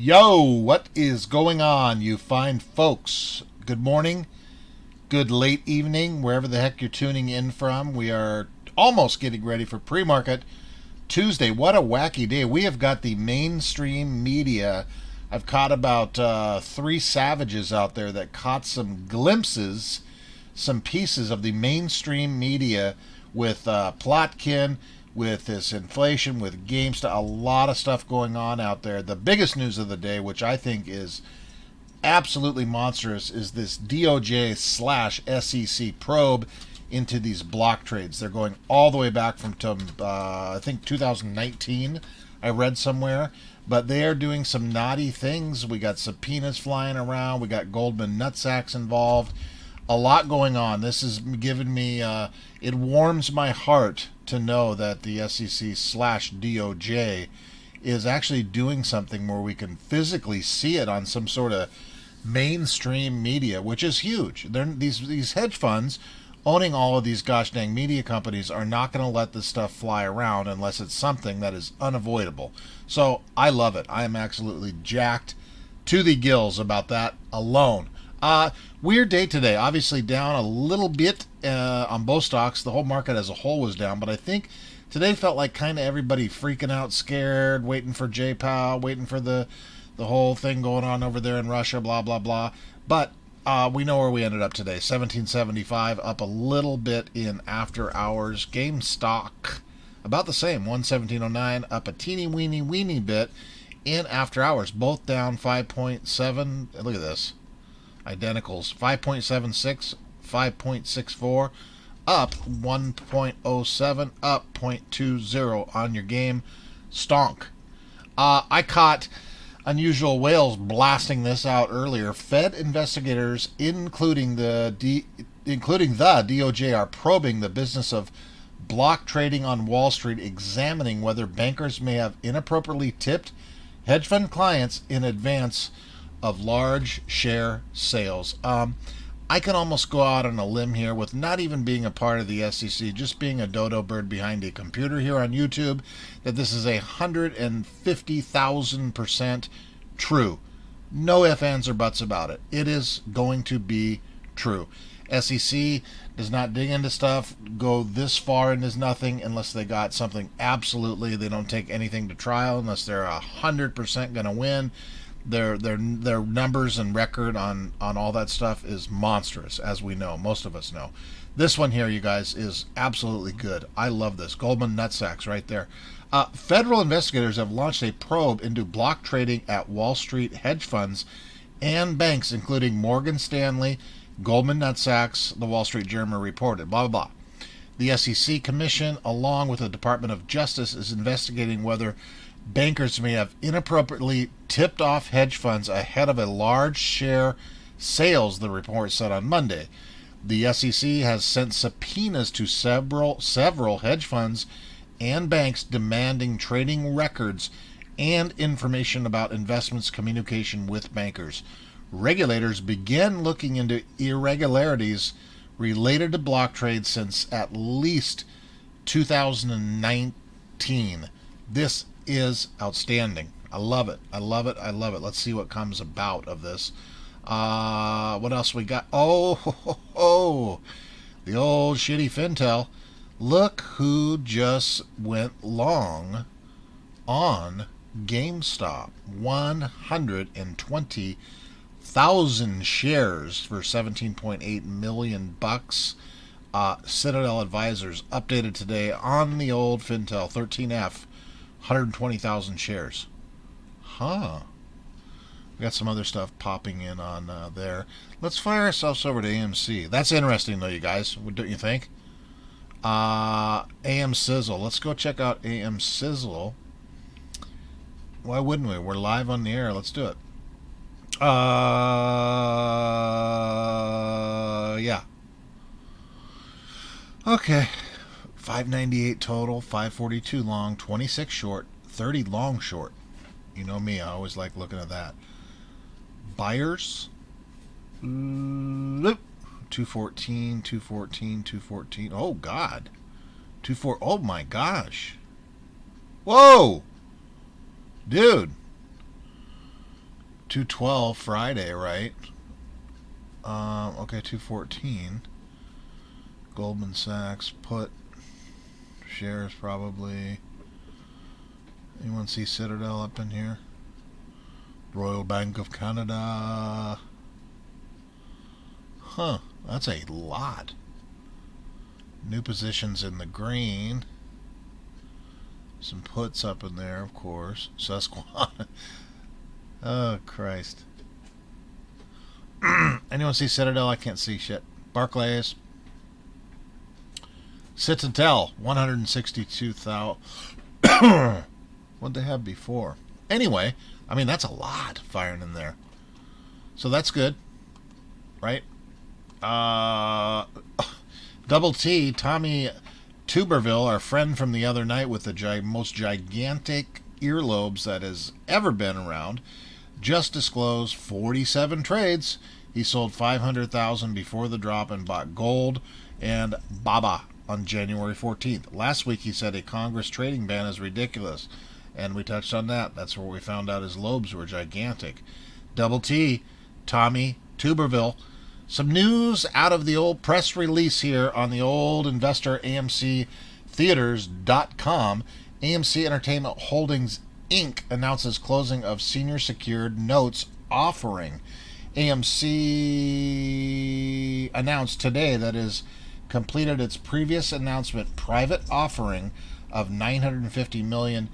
Yo, what is going on, you fine folks? Good morning, good late evening, wherever the heck you're tuning in from. We are almost getting ready for pre-market Tuesday. What a wacky day. We have got the mainstream media. I've caught about three savages out there that caught some glimpses, some pieces of the mainstream media with Plotkin, with this inflation, with GameStop, a lot of stuff going on out there. The biggest news of the day, which I think is absolutely monstrous, is this DOJ slash SEC probe into these block trades. They're going all the way back from I think 2019, I read somewhere. But they are doing some naughty things. We got subpoenas flying around. We got Goldman nutsacks involved. A lot going on. This has given me, it warms my heart to know that the SEC slash DOJ is actually doing something where we can physically see it on some sort of mainstream media, which is huge. These hedge funds owning all of these gosh dang media companies are not going to let this stuff fly around unless it's something that is unavoidable. So I love it. I am absolutely jacked to the gills about that alone. Weird day today. Obviously down a little bit on both stocks. The whole market as a whole was down, but I think today felt like kind of everybody freaking out, scared, waiting for J-Pow, waiting for the whole thing going on over there in Russia, blah, blah, blah. But we know where we ended up today. 1775, up a little bit in after hours. GameStop, about the same. 117.09, up a teeny weeny bit in after hours. Both down 5.7. Look at this. Identicals. 5.76, 5.64, up 1.07, up 0.20 on your game. Stonk. I caught Unusual Whales blasting this out earlier. Fed investigators, including the DOJ, are probing the business of block trading on Wall Street, examining whether bankers may have inappropriately tipped hedge fund clients in advance of large share sales. I can almost go out on a limb here with not even being a part of the SEC, just being a dodo bird behind a computer here on YouTube, that this is 150,000% true. No ifs, ands, or buts about it. It is going to be true. SEC does not dig into stuff, go this far into nothing unless they got something absolutely. They don't take anything to trial unless they're 100% going to win. Their numbers and record on all that stuff is monstrous, as we know. Most of us know. This one here, you guys, is absolutely good. I love this. Goldman nutsacks right there. Federal investigators have launched a probe into block trading at Wall Street hedge funds and banks, including Morgan Stanley, Goldman nutsacks, the Wall Street Journal reported. Blah, blah, blah. The SEC Commission, along with the Department of Justice, is investigating whether bankers may have inappropriately tipped off hedge funds ahead of a large share sales, the report said on Monday. The SEC has sent subpoenas to several hedge funds and banks demanding trading records and information about investments communication with bankers. Regulators began looking into irregularities related to block trades since at least 2019. This is outstanding. I love it. I love it. I love it. Let's see what comes about of this. What else we got? Oh, the old shitty Fintel. Look who just went long on GameStop. 120,000 shares for 17.8 million bucks. Citadel Advisors updated today on the old Fintel 13F. 120,000 shares. Huh. We got some other stuff popping in on there. Let's fire ourselves over to AMC. That's interesting, though, you guys. Don't you think? AM Sizzle. Let's go check out AM Sizzle. Why wouldn't we? We're live on the air. Let's do it. Yeah. Okay. 598 total, 542 long, 26 short, 30 long short. You know me, I always like looking at that. Buyers, 214, 214, 214. Oh, God. 24. Oh, my gosh. Whoa. Dude. 212 Friday, right? Okay, 214. Goldman Sachs put shares probably. Anyone see Citadel up in here? Royal Bank of Canada. Huh, that's a lot. New positions in the green. Some puts up in there, of course. Susquehanna. Oh, Christ. Anyone see Citadel? I can't see shit. Barclays. Citadel, 162,000. What'd they have before? Anyway, I mean, that's a lot firing in there. So that's good. Right? Double T, Tommy Tuberville, our friend from the other night with the most gigantic earlobes that has ever been around, just disclosed 47 trades. He sold 500,000 before the drop and bought gold and Baba on January 14th. Last week he said a Congress trading ban is ridiculous, and we touched on that. That's where we found out his lobes were gigantic. Double T, Tommy Tuberville. Some news out of the old press release here on the old investor AMC Theaters.com. AMC Entertainment Holdings Inc. announces closing of senior secured notes offering. AMC announced today that it has completed its previous announcement private offering of $950 million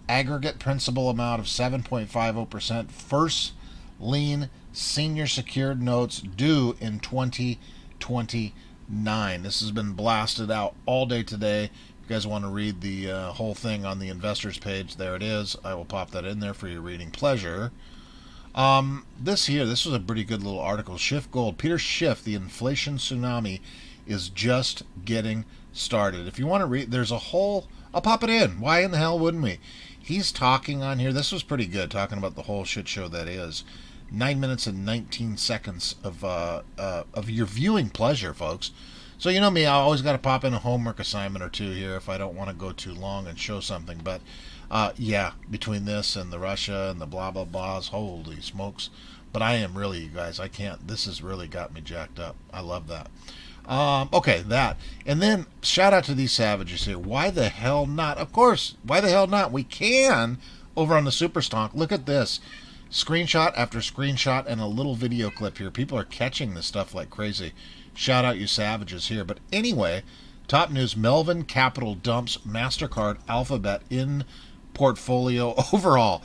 aggregate principal amount of 7.50% first lien senior secured notes due in 2029. This has been blasted out all day today. If you guys want to read the whole thing on the investors page, there it is. I will pop that in there for your reading pleasure. This was a pretty good little article. Schiff Gold. Peter Schiff, the inflation tsunami is just getting started. If you want to read, there's a whole, I'll pop it in. Why in the hell wouldn't we? He's talking on here. This was pretty good, talking about the whole shit show that is. 9 minutes and 19 seconds of your viewing pleasure, folks. So you know me, I always got to pop in a homework assignment or two here if I don't want to go too long and show something. But yeah, between this and the Russia and the blah blah blahs, holy smokes! But I am really, you guys, I can't. This has really got me jacked up. I love that. Okay, that. And then shout out to these savages here. Why the hell not? Of course, why the hell not? We can over on the Super Stonk. Look at this. Screenshot after screenshot and a little video clip here. People are catching this stuff like crazy. Shout out you savages here. But anyway, top news, Melvin Capital dumps MasterCard Alphabet in portfolio overall.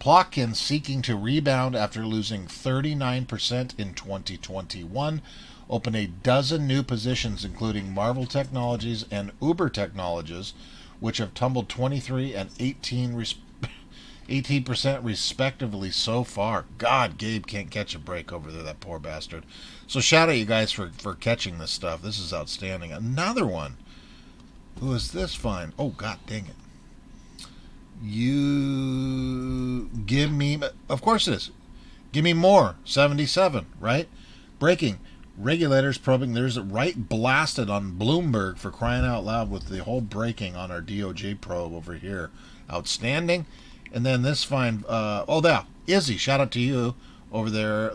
Plotkin seeking to rebound after losing 39% in 2021. Open a dozen new positions, including Marvel Technologies and Uber Technologies, which have tumbled 23 and 18% respectively so far. God, Gabe can't catch a break over there, that poor bastard. So shout out you guys for catching this stuff. This is outstanding. Another one. Who is this fine? Oh, God dang it. You give me, of course it is. Give me more. 77, right? Breaking. Regulators probing. There's a right blasted on Bloomberg for crying out loud with the whole breaking on our DOJ probe over here. Outstanding. And then this fine, Izzy, shout out to you over there,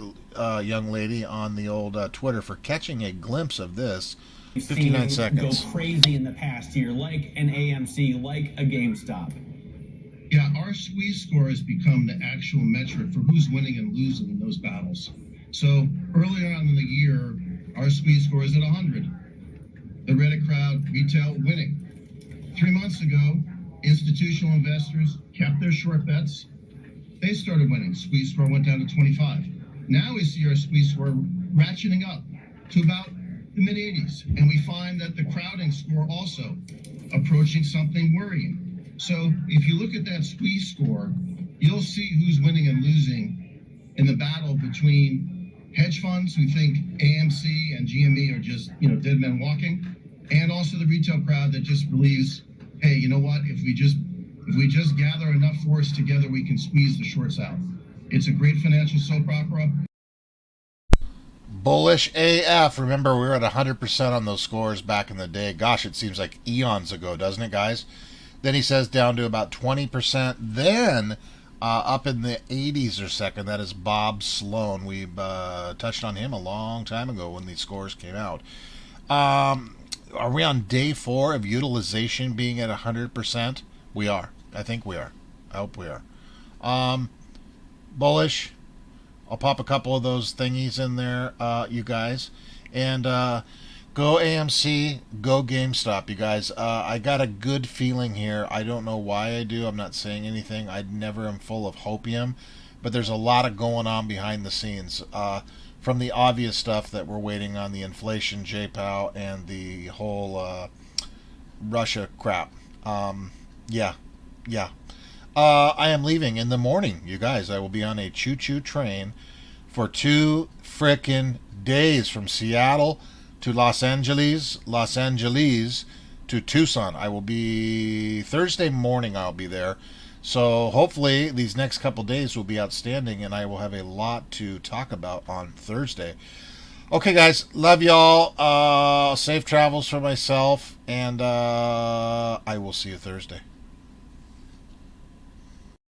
young lady on the old Twitter for catching a glimpse of this. 59 seconds. Go crazy in the past year, like an AMC, like a GameStop. Yeah, our squeeze score has become the actual metric for who's winning and losing in those battles. So earlier on in the year, our squeeze score is at 100. The Reddit crowd, retail winning. 3 months ago, institutional investors kept their short bets. They started winning. Squeeze score went down to 25. Now we see our squeeze score ratcheting up to about the mid-80s. And we find that the crowding score also approaching something worrying. So if you look at that squeeze score, you'll see who's winning and losing in the battle between hedge funds who think AMC and GME are just, dead men walking, and also the retail crowd that just believes, hey, you know what? If we just gather enough force together, we can squeeze the shorts out. It's a great financial soap opera. Bullish AF. Remember, we were at 100% on those scores back in the day. Gosh, it seems like eons ago, doesn't it, guys? Then he says down to about 20%. Then Up in the 80s or second, that is Bob Sloan. We touched on him a long time ago when these scores came out. Are we on day 4 of utilization being at 100%? We are. I think we are. I hope we are. Bullish. I'll pop a couple of those thingies in there, you guys. And go AMC, go GameStop, you guys. I got a good feeling here. I don't know why I do. I'm not saying anything. I never am full of hopium. But there's a lot of going on behind the scenes. From the obvious stuff that we're waiting on, the inflation, JPOW, and the whole Russia crap. Yeah. I am leaving in the morning, you guys. I will be on a choo-choo train for 2 frickin' days from Seattle to Los Angeles to Tucson. I will be Thursday morning. I'll be there. So hopefully these next couple days will be outstanding, and I will have a lot to talk about on Thursday. Okay, guys, love y'all. Safe travels for myself, and I will see you Thursday.